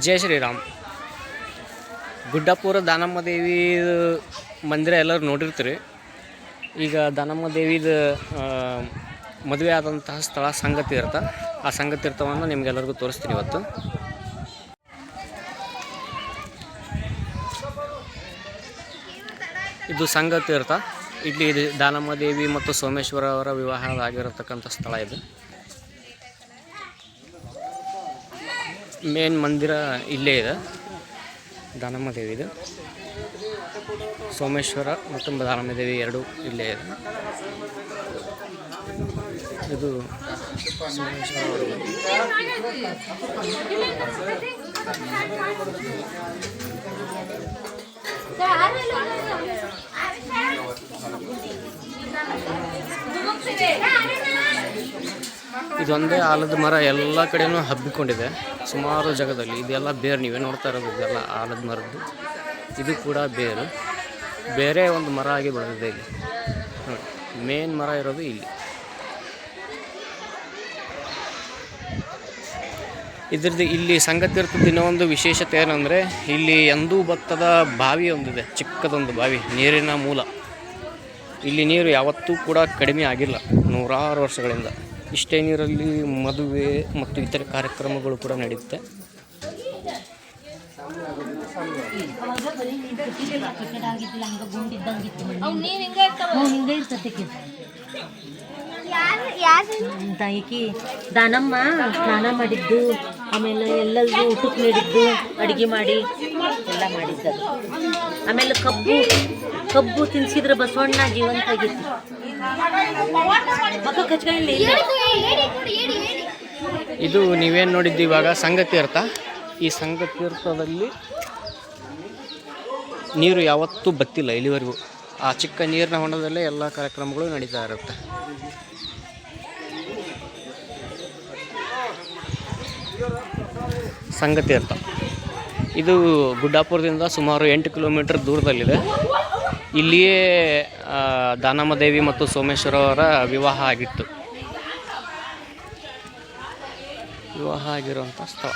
ಜೈ ಶ್ರೀರಾಮ್. ಗುಡ್ಡಾಪುರ ದಾನಮ್ಮ ದೇವಿ ಮಂದಿರ ಎಲ್ಲರೂ ನೋಡಿರ್ತೀರಿ. ಈಗ ದಾನಮ್ಮ ದೇವಿದ ಮದುವೆ ಆದಂತಹ ಸ್ಥಳ ಸಂಘತೀರ್ಥ. ಆ ಸಂಘತೀರ್ಥವನ್ನು ನಿಮಗೆಲ್ಲರಿಗೂ ತೋರಿಸ್ತೀನಿ ಇವತ್ತು. ಇದು ಸಂಘತೀರ್ಥ. ಇಲ್ಲಿ ದಾನಮ್ಮ ದೇವಿ ಮತ್ತು ಸೋಮೇಶ್ವರ ಅವರ ವಿವಾಹ ಆಗಿರತಕ್ಕಂಥ ಸ್ಥಳ ಇದು. ಮೇನ್ ಮಂದಿರ ಇಲ್ಲೇ ಇದೆ. ದಾನಮ್ಮ ದೇವಿದು, ಸೋಮೇಶ್ವರ ಮತ್ತು ದಾನಮ್ಮ ದೇವಿ ಎರಡೂ ಇಲ್ಲೇ ಇದೆ. ಇದು ಸೋಮೇಶ್ವರ ಇದೊಂದೇ ಆಲದ ಮರ ಎಲ್ಲ ಕಡೆಯೂ ಹಬ್ಬಿಕೊಂಡಿದೆ ಸುಮಾರು ಜಾಗದಲ್ಲಿ. ಇದೆಲ್ಲ ಬೇರು, ನೀವೇ ನೋಡ್ತಾ ಇರೋದು ಇದೆಲ್ಲ ಆಲದ ಮರದ್ದು. ಇದು ಕೂಡ ಬೇರೆ ಒಂದು ಮರ ಆಗಿ ಬೆಳೆದಿದೆ ಇಲ್ಲಿ ನೋಡಿ. ಮೇನ್ ಮರ ಇರೋದು ಇಲ್ಲಿ. ಇದ್ರದ್ದು ಇಲ್ಲಿ ಸಂಘತೀರ್ಥದ ಇನ್ನೊಂದು ವಿಶೇಷತೆ ಏನಂದರೆ, ಇಲ್ಲಿ ಎಂದೂ ಭತ್ತದ ಬಾವಿ ಒಂದಿದೆ, ಚಿಕ್ಕದೊಂದು ಬಾವಿ, ನೀರಿನ ಮೂಲ. ಇಲ್ಲಿ ನೀರು ಯಾವತ್ತೂ ಕೂಡ ಕಡಿಮೆ ಆಗಿಲ್ಲ, ನೂರಾರು ವರ್ಷಗಳಿಂದ. ಇಷ್ಟೇ ನೀರಲ್ಲಿ ಮದುವೆ ಮತ್ತು ಇತರೆ ಕಾರ್ಯಕ್ರಮಗಳು ಕೂಡ ನಡೆಯುತ್ತೆ. ಈಕಿ ದಾನಮ್ಮ ಸ್ನಾನ ಮಾಡಿದ್ದು, ಆಮೇಲೆ ಎಲ್ಲರಿಗೂ ಊಟಕ್ಕೆ ನೀಡಿದ್ದು, ಅಡುಗೆ ಮಾಡಿ ಎಲ್ಲ ಮಾಡಿದ್ದರು. ಆಮೇಲೆ ಕಬ್ಬು ತಿನ್ಸಿದ್ರೆ ಬಸವಣ್ಣ ಜೀವಂತ ಆಗಿತ್ತು. ಇದು ನೀವೇನು ನೋಡಿದ್ದು ಇವಾಗ ಸಂಘತೀರ್ಥ. ಈ ಸಂಘತೀರ್ಥದಲ್ಲಿ ನೀರು ಯಾವತ್ತೂ ಬತ್ತಿಲ್ಲ ಇಲ್ಲಿವರೆಗೂ. ಆ ಚಿಕ್ಕ ನೀರಿನ ಹೊಂಡದಲ್ಲೇ ಎಲ್ಲ ಕಾರ್ಯಕ್ರಮಗಳು ನಡೀತಾ ಇರುತ್ತೆ. ಸಂಘತೀರ್ಥ ಇದು ಗುಡ್ಡಾಪುರದಿಂದ ಸುಮಾರು 8 ಕಿಲೋಮೀಟರ್ ದೂರದಲ್ಲಿದೆ. ಇಲ್ಲಿಯೇ ದಾನಮ್ಮ ದೇವಿ ಮತ್ತು ಸೋಮೇಶ್ವರ ಅವರ ವಿವಾಹ ಆಗಿತ್ತು. ವಿವಾಹ ಆಗಿರುವಂಥ ಸ್ಥಳ.